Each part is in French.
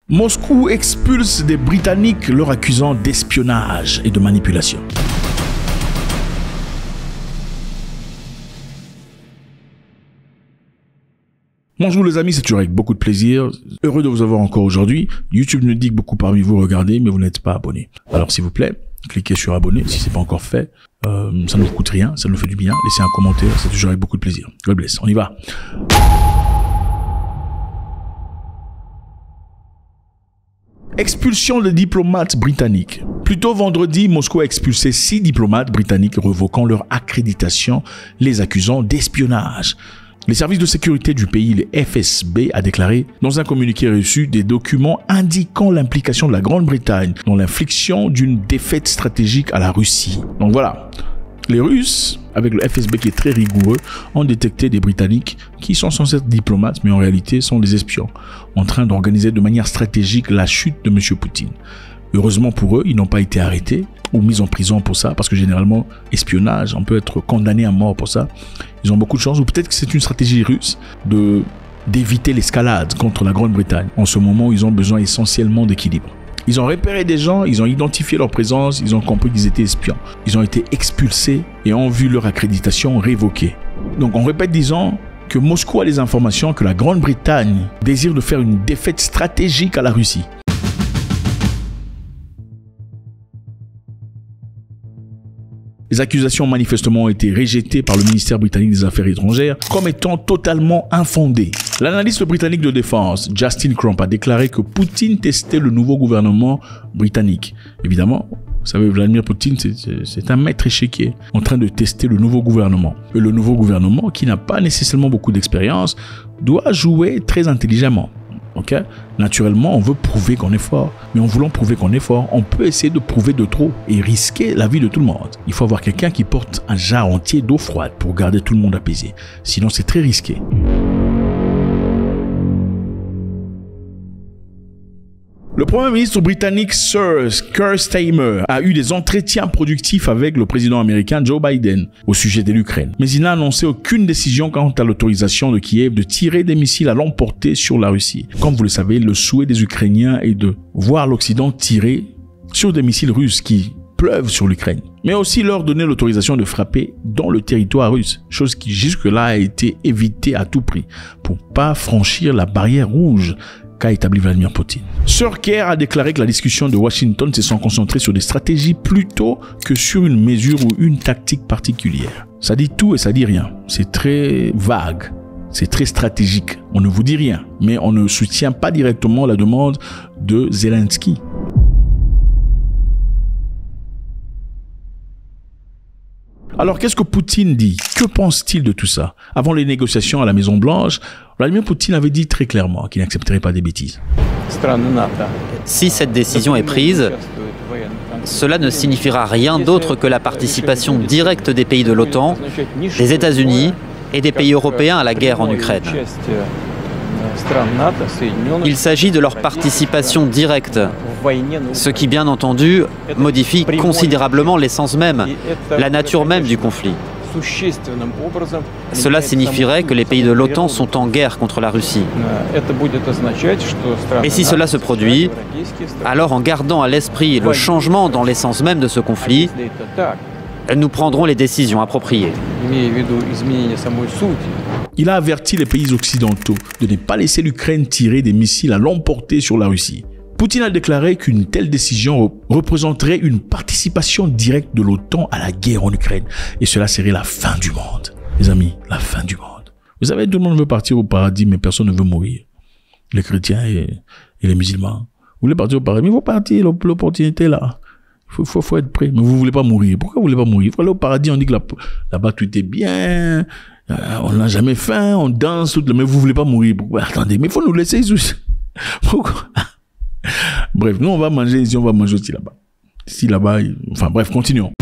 Moscou expulse des Britanniques leur accusant d'espionnage et de manipulation. Bonjour les amis, c'est toujours avec beaucoup de plaisir. Heureux de vous avoir encore aujourd'hui. YouTube nous dit que beaucoup parmi vous regardez, mais vous n'êtes pas abonnés. Alors s'il vous plaît, cliquez sur abonner si ce n'est pas encore fait. Ça ne vous coûte rien, ça nous fait du bien. Laissez un commentaire, c'est toujours avec beaucoup de plaisir. God bless, on y va. Expulsion de diplomates britanniques. Plus tôt vendredi, Moscou a expulsé 6 diplomates britanniques revoquant leur accréditation, les accusant d'espionnage. Les services de sécurité du pays, le FSB, a déclaré dans un communiqué reçu des documents indiquant l'implication de la Grande-Bretagne dans l'infliction d'une défaite stratégique à la Russie. Donc voilà, les Russes, avec le FSB qui est très rigoureux, ont détecté des Britanniques qui sont censés être diplomates, mais en réalité sont des espions, en train d'organiser de manière stratégique la chute de M. Poutine. Heureusement pour eux, ils n'ont pas été arrêtés ou mis en prison pour ça, parce que généralement, espionnage, on peut être condamné à mort pour ça. Ils ont beaucoup de chance, ou peut-être que c'est une stratégie russe d'éviter l'escalade contre la Grande-Bretagne. En ce moment, ils ont besoin essentiellement d'équilibre. Ils ont repéré des gens, ils ont identifié leur présence, ils ont compris qu'ils étaient espions. Ils ont été expulsés et ont vu leur accréditation révoquée. Donc on répète disant que Moscou a les informations que la Grande-Bretagne désire de faire une défaite stratégique à la Russie. Les accusations manifestement ont été rejetées par le ministère britannique des Affaires étrangères comme étant totalement infondées. L'analyste britannique de défense, Justin Crump, a déclaré que Poutine testait le nouveau gouvernement britannique. Évidemment, vous savez, Vladimir Poutine, c'est un maître échiquier en train de tester le nouveau gouvernement. Et le nouveau gouvernement, qui n'a pas nécessairement beaucoup d'expérience, doit jouer très intelligemment. Okay? Naturellement, on veut prouver qu'on est fort. Mais en voulant prouver qu'on est fort, on peut essayer de prouver de trop et risquer la vie de tout le monde. Il faut avoir quelqu'un qui porte un jar entier d'eau froide pour garder tout le monde apaisé. Sinon, c'est très risqué. Le Premier ministre britannique Sir Keir Starmer a eu des entretiens productifs avec le président américain Joe Biden au sujet de l'Ukraine. Mais il n'a annoncé aucune décision quant à l'autorisation de Kiev de tirer des missiles à longue portée sur la Russie. Comme vous le savez, le souhait des Ukrainiens est de voir l'Occident tirer sur des missiles russes qui pleuvent sur l'Ukraine, mais aussi leur donner l'autorisation de frapper dans le territoire russe, chose qui jusque-là a été évitée à tout prix pour pas franchir la barrière rouge qu'a établi Vladimir Poutine. Sir Keir a déclaré que la discussion de Washington se sont concentrée sur des stratégies plutôt que sur une mesure ou une tactique particulière. Ça dit tout et ça dit rien. C'est très vague. C'est très stratégique. On ne vous dit rien, mais on ne soutient pas directement la demande de Zelensky. Alors, qu'est-ce que Poutine dit? Que pense-t-il de tout ça? Avant les négociations à la Maison-Blanche, Vladimir Poutine avait dit très clairement qu'il n'accepterait pas des bêtises. Si cette décision est prise, cela ne signifiera rien d'autre que la participation directe des pays de l'OTAN, des États-Unis et des pays européens à la guerre en Ukraine. Il s'agit de leur participation directe, ce qui bien entendu modifie considérablement l'essence même, la nature même du conflit. Cela signifierait que les pays de l'OTAN sont en guerre contre la Russie. Et si cela se produit, alors en gardant à l'esprit le changement dans l'essence même de ce conflit, nous prendrons les décisions appropriées. Il a averti les pays occidentaux de ne pas laisser l'Ukraine tirer des missiles à longue portée sur la Russie. Poutine a déclaré qu'une telle décision représenterait une participation directe de l'OTAN à la guerre en Ukraine. Et cela serait la fin du monde. Les amis, la fin du monde. Vous savez, tout le monde veut partir au paradis, mais personne ne veut mourir. Les chrétiens et les musulmans. Vous voulez partir au paradis, mais il faut partir, l'opportunité est là. Il faut être prêt, mais vous ne voulez pas mourir. Pourquoi vous ne voulez pas mourir? Il faut aller au paradis, on dit que là-bas tout est bien, on n'a jamais faim, on danse, mais vous ne voulez pas mourir. Attendez, mais il faut nous laisser juste. Pourquoi? Bref, nous on va manger ici, on va manger aussi là-bas. Ici, là-bas, enfin bref, continuons.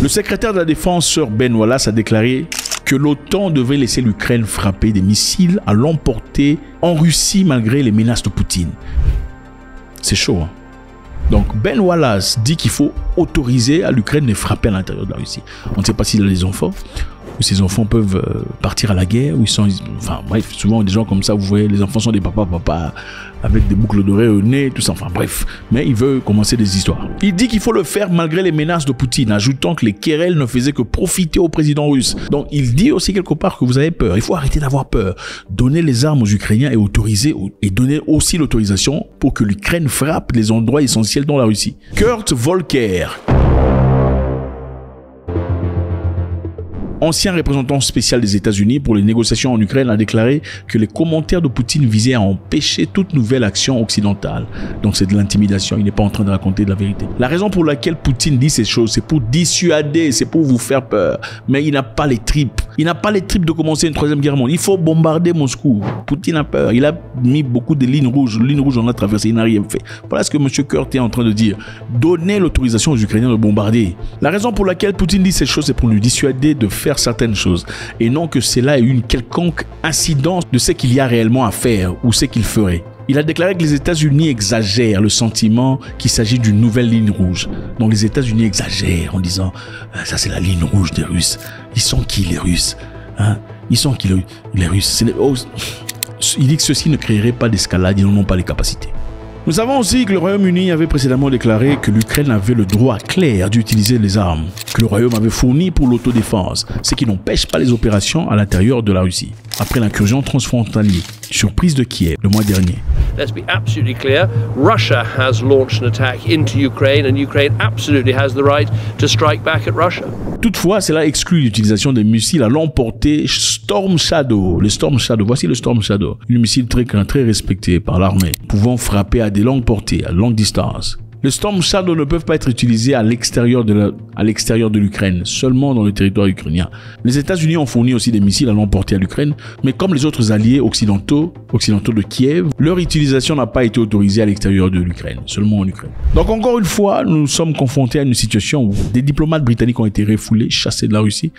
Le secrétaire de la Défense, Sir Ben Wallace, a déclaré que l'OTAN devait laisser l'Ukraine frapper des missiles à longue portée en Russie malgré les menaces de Poutine. C'est chaud, hein? Donc Ben Wallace dit qu'il faut autoriser à l'Ukraine de frapper à l'intérieur de la Russie. On ne sait pas s'il a des enfants où ces enfants peuvent partir à la guerre, où ils sont, enfin bref, souvent des gens comme ça, vous voyez, les enfants sont des papas avec des boucles d'oreilles au nez, tout ça, enfin bref, mais il veut commencer des histoires. Il dit qu'il faut le faire malgré les menaces de Poutine, ajoutant que les querelles ne faisaient que profiter au président russe. Donc il dit aussi quelque part que vous avez peur, il faut arrêter d'avoir peur, donner les armes aux Ukrainiens et donner aussi l'autorisation pour que l'Ukraine frappe les endroits essentiels dans la Russie. Kurt Volker, ancien représentant spécial des États-Unis pour les négociations en Ukraine, a déclaré que les commentaires de Poutine visaient à empêcher toute nouvelle action occidentale. Donc c'est de l'intimidation, il n'est pas en train de raconter de la vérité. La raison pour laquelle Poutine dit ces choses, c'est pour dissuader, c'est pour vous faire peur. Mais il n'a pas les tripes. Il n'a pas les tripes de commencer une troisième guerre mondiale. Il faut bombarder Moscou. Poutine a peur. Il a mis beaucoup de lignes rouges. Les lignes rouges, on a traversé, il n'a rien fait. Voilà ce que M. Kurt est en train de dire. Donnez l'autorisation aux Ukrainiens de bombarder. La raison pour laquelle Poutine dit ces choses, c'est pour nous dissuader de faire certaines choses et non que cela ait une quelconque incidence de ce qu'il y a réellement à faire ou ce qu'il ferait. Il a déclaré que les États-Unis exagèrent le sentiment qu'il s'agit d'une nouvelle ligne rouge. Donc les États-Unis exagèrent en disant ça c'est la ligne rouge des Russes. Ils sont qui les Russes, hein? Ils sont qui les Russes? Il dit que ceux-ci ne créeraient pas d'escalade, ils n'en ont pas les capacités. Nous savons aussi que le Royaume-Uni avait précédemment déclaré que l'Ukraine avait le droit clair d'utiliser les armes que le Royaume avait fournies pour l'autodéfense, ce qui n'empêche pas les opérations à l'intérieur de la Russie. Après l'incursion transfrontalière sur prise de Kiev le mois dernier. Let's be absolutely clear, Russia has launched an attack into Ukraine and Ukraine absolutely has the right to strike back at Russia. Toutefois, cela exclut l'utilisation des missiles à longue portée Storm Shadow. Le Storm Shadow, voici le Storm Shadow, un missile très respecté par l'armée, pouvant frapper à des longues portées, à longue distance. Les Storm Shadow ne peuvent pas être utilisés à l'extérieur de l'Ukraine, seulement dans le territoire ukrainien. Les États-Unis ont fourni aussi des missiles à longue portée à l'Ukraine, mais comme les autres alliés occidentaux de Kiev, leur utilisation n'a pas été autorisée à l'extérieur de l'Ukraine, seulement en Ukraine. Donc encore une fois, nous sommes confrontés à une situation où des diplomates britanniques ont été refoulés, chassés de la Russie.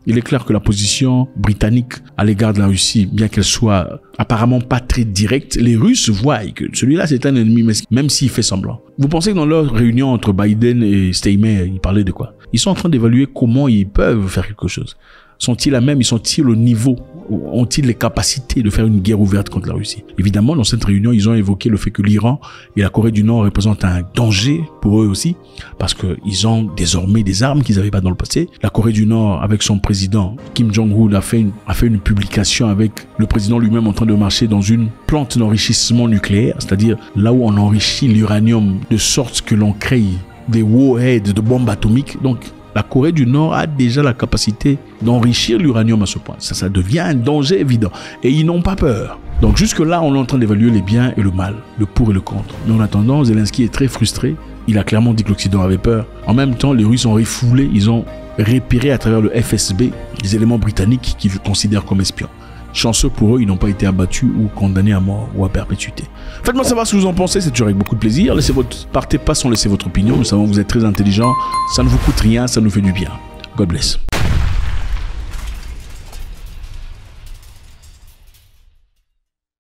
Il est clair que la position britannique à l'égard de la Russie, bien qu'elle soit apparemment pas très directe, les Russes voient que celui-là c'est un ennemi, même s'il fait semblant. Vous pensez que dans leur réunion entre Biden et Steinmeier, ils parlaient de quoi? Ils sont en train d'évaluer comment ils peuvent faire quelque chose. Sont-ils à même, sont-ils au niveau, ont-ils les capacités de faire une guerre ouverte contre la Russie? Évidemment, dans cette réunion, ils ont évoqué le fait que l'Iran et la Corée du Nord représentent un danger pour eux aussi, parce qu'ils ont désormais des armes qu'ils n'avaient pas dans le passé. La Corée du Nord, avec son président, Kim Jong-un, a fait une publication avec le président lui-même en train de marcher dans une plante d'enrichissement nucléaire, c'est-à-dire là où on enrichit l'uranium de sorte que l'on crée des warheads de bombes atomiques. Donc, la Corée du Nord a déjà la capacité d'enrichir l'uranium à ce point. Ça devient un danger évident. Et ils n'ont pas peur. Donc jusque-là, on est en train d'évaluer les biens et le mal, le pour et le contre. Mais en attendant, Zelensky est très frustré. Il a clairement dit que l'Occident avait peur. En même temps, les Russes ont refoulé, ils ont repéré à travers le FSB des éléments britanniques qu'ils considèrent comme espions. Chanceux pour eux, ils n'ont pas été abattus ou condamnés à mort ou à perpétuité. Faites-moi savoir ce que vous en pensez, c'est toujours avec beaucoup de plaisir. Partez pas sans laisser votre opinion. Nous savons que vous êtes très intelligent. Ça ne vous coûte rien, ça nous fait du bien. God bless.